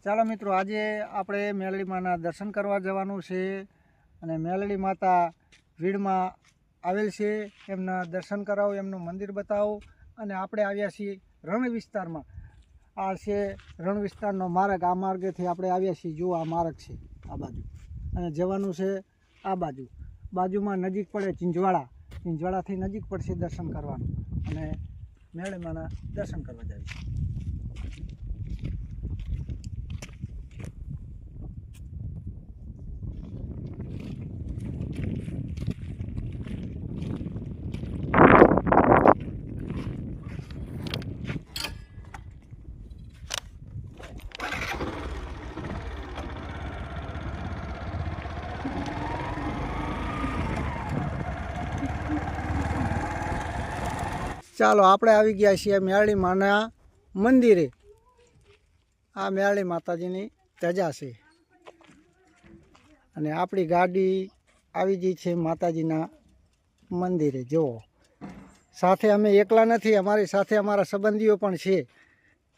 ચાલો મિત્રો, આજે આપણે મેલડી માના દર્શન કરવા જવાનું છે અને મેલડી માતા વીડમાં આવેલ છે. એમના દર્શન કરાવો, એમનું મંદિર બતાવો. અને આપણે આવ્યા છીએ રણ વિસ્તારમાં. આ છે રણ વિસ્તારનો માર્ગ. આ માર્ગેથી આપણે આવ્યા છીએ. જુઓ, આ માર્ગ છે આ બાજુ, અને જવાનું છે આ બાજુ. બાજુમાં નજીક પડે ચિંચવાડા. ચિંચવાડાથી નજીક પડશે દર્શન કરવાનું, અને મેલડી માના દર્શન કરવા જાય છે. ચાલો, આપણે આવી ગયા છીએ મેલડી માના મંદિરે. આ મેલડી માતાજીની ધજા છે, અને આપણી ગાડી આવી ગઈ છે માતાજીના મંદિરે. જુઓ, સાથે અમે એકલા નથી, અમારી સાથે અમારા સંબંધીઓ પણ છે.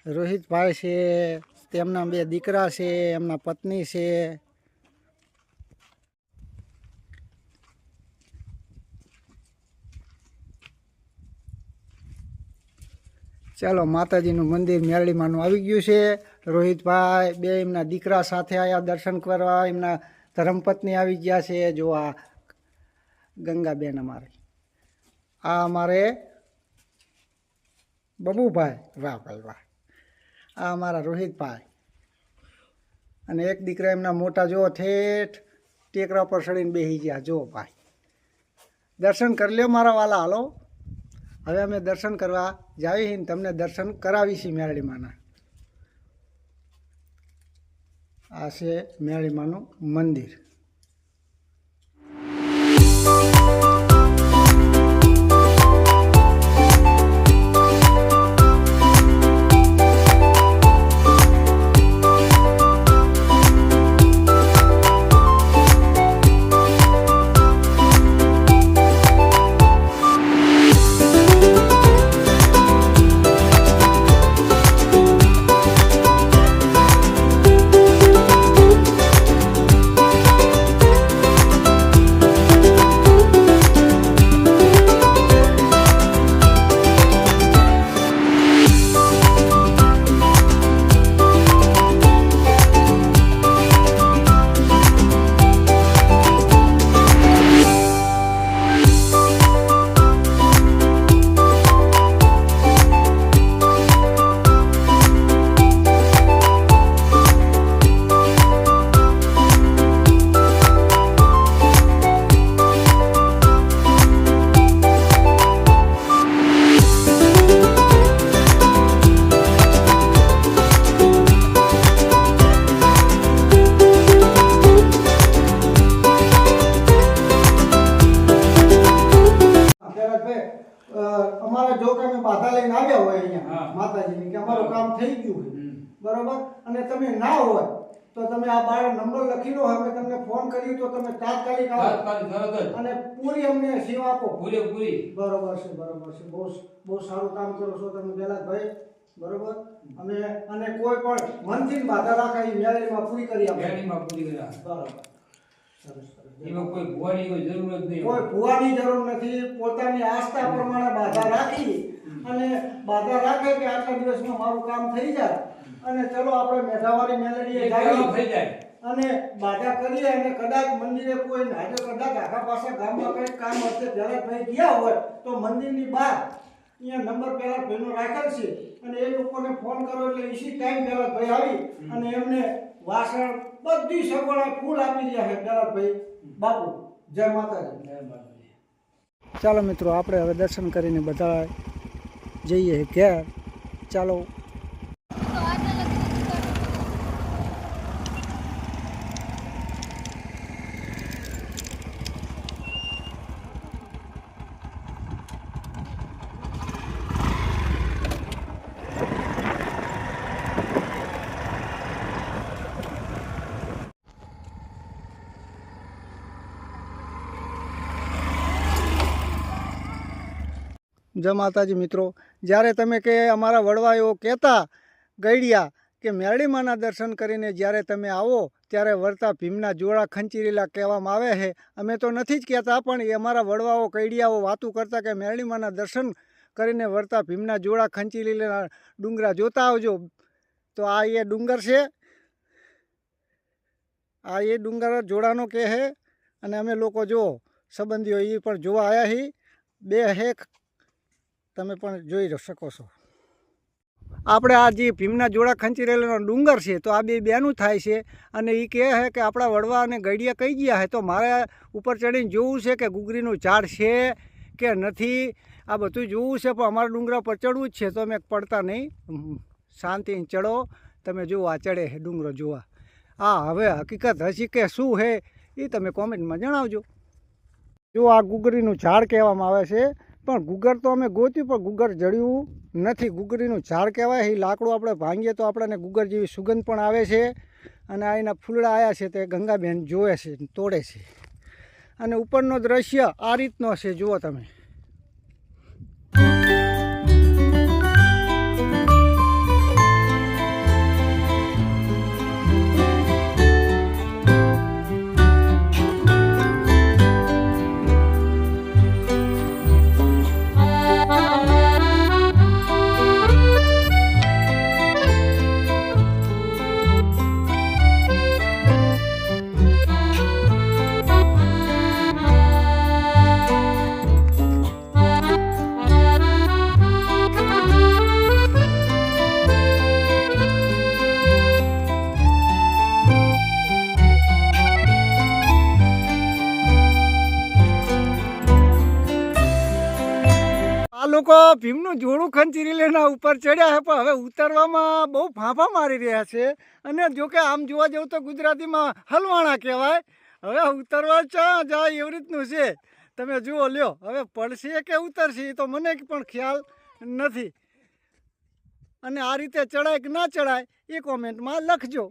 રોહિતભાઈ છે, તેમના 2 દીકરા છે, એમના પત્ની છે. ચાલો, માતાજીનું મંદિર મેલડી માનું આવી ગયું છે. રોહિતભાઈ 2 એમના દીકરા સાથે આવ્યા દર્શન કરવા. એમના ધર્મપત્ની આવી ગયા છે. જો આ ગંગાબેન અમારે, આ અમારે બબુભાઈ, વાહ ભાઈ વાહ. આ અમારા રોહિતભાઈ, અને એક દીકરા એમના મોટા જો ઠેઠ ટેકરા પર ચડીને બેસી ગયા. જો ભાઈ, દર્શન કરી લ્યો મારા વાલા. હાલો, હવે અમે દર્શન કરવા જાવી ને તમને દર્શન કરાવીશું મેલડી માના. આ છે મેલડી માનું મંદિર. અમારે જો કે અમે બાધા લઈને આવ્યા હોય અહીંયા માતાજીની, કે અમારું કામ થઈ ગયું છે, બરોબર, અને તમે ના હોય તો તમે આ બાર નંબર લખી લો. અમે તમને ફોન કરી તો તમે તાત્કાલિક આવો અને પૂરી અમને સેવા આપો. પૂરી બરોબર છે, બરોબર છે. બહુ સારું કામ કરો છો તમે બેલાભાઈ, બરોબર. અને કોઈ પણ મનથી બાધા રાખે એ મેલડીમાં પૂરી કરી આપો. બરોબર, સરસ. એમાં કોઈ ભૂવાની જરૂર જ નહીં. કોઈ ભૂવાની જરૂર નથી. પોતાની આસ્થા પ્રમાણે બાધા રાખી, અને બાધા રાખે કે આટલા દિવસમાં મારું કામ થઈ જાય, અને ચલો આપણે મેઘાવાળી મેલડીએ જઈએ અને બાધા કરીએ. અને કદાચ મંદિરે કોઈ આજે કદાચ આખા પાસે ગામમાં કંઈક કામ હશે, ભેલાભાઈ ગયા હોય તો મંદિરની બહાર અહીંયા નંબર પહેલા ભાઈનો રાખેલ છે, અને એ લોકોને ફોન કરો એટલે ઇસી ટાઈમ પહેલા ભાઈ આવી અને એમને વાસણ બધી સગવડ ફૂલ આપી રહ્યા છે પહેલા બાપુ. જય માતાજી. ચાલો મિત્રો, આપણે હવે દર્શન કરીને બધા જઈએ ઘેર. ચાલો. જય માતાજી મિત્રો, જ્યારે તમે કે અમારા વડવાઓ કહેતા ગઈડિયા કે મેરડીમાના દર્શન કરીને જ્યારે તમે આવો ત્યારે વળતા ભીમના જોડા ખંચીરેલા કહેવામાં આવે છે. અમે તો નથી જ કહેતા, પણ એ અમારા વડવાઓ કઈડિયાઓ વાતું કરતા કે મેરડીમાના દર્શન કરીને વળતા ભીમના જોડા ખંચીરેલા ડુંગરા જોતા આવજો. તો આ એ ડુંગર છે, આ એ ડુંગર જોડાનો કે છે. અને અમે લોકો જો સંબંધીઓ એ પણ જોવા આવ્યા છીએ. બે હેક તમે પણ જોઈ શકો છો. આપણે આ જે ભીમના જોડા ખંચીરેલાનો ડુંગર છે તો આ બે બેનું થાય છે. અને એ કહે છે કે આપણા વડવા અને ગઈડિયા કઈ ગયા છે, તો મારે ઉપર ચડીને જોવું છે કે ગુગરીનું ઝાડ છે કે નથી. આ બધું જોવું છે, પણ અમારા ડુંગરા પર ચડવું જ છે. તો અમે પડતા નહીં, શાંતિથી ચડો. તમે જુઓ આ ચડે છે ડુંગરો જોવા. હા, હવે હકીકત હસી કે શું છે એ તમે કોમેન્ટમાં જણાવજો. જો આ ગુગરીનું ઝાડ કહેવામાં આવે છે, પણ ગુગર તો અમે ગોત્યું પણ ગુગર જડ્યું નથી. ગુગરીનું ઝાડ કહેવાય. એ લાકડું આપણે ભાંગીએ તો આપણને ગુગર જેવી સુગંધ પણ આવે છે. અને આ એના ફૂલડા આવ્યા છે તે ગંગાબેન જોવે છે, તોડે છે. અને ઉપરનો દ્રશ્ય આ રીતનો છે, જુઓ તમે. લોકો ભીમનું જોડું ખંચીરેલાના ઉપર ચડ્યા છે, પણ હવે ઉતરવામાં બહુ ફાંફા મારી રહ્યા છે. અને જો કે આમ જોવા જવું તો ગુજરાતીમાં હલવાણા કહેવાય. હવે ઉતરવા ચા જાય એવી રીતનું છે. તમે જુઓ લ્યો, હવે પડશે કે ઉતરશે એ તો મને પણ ખ્યાલ નથી. અને આ રીતે ચડાય કે ના ચડાય એ કોમેન્ટમાં લખજો.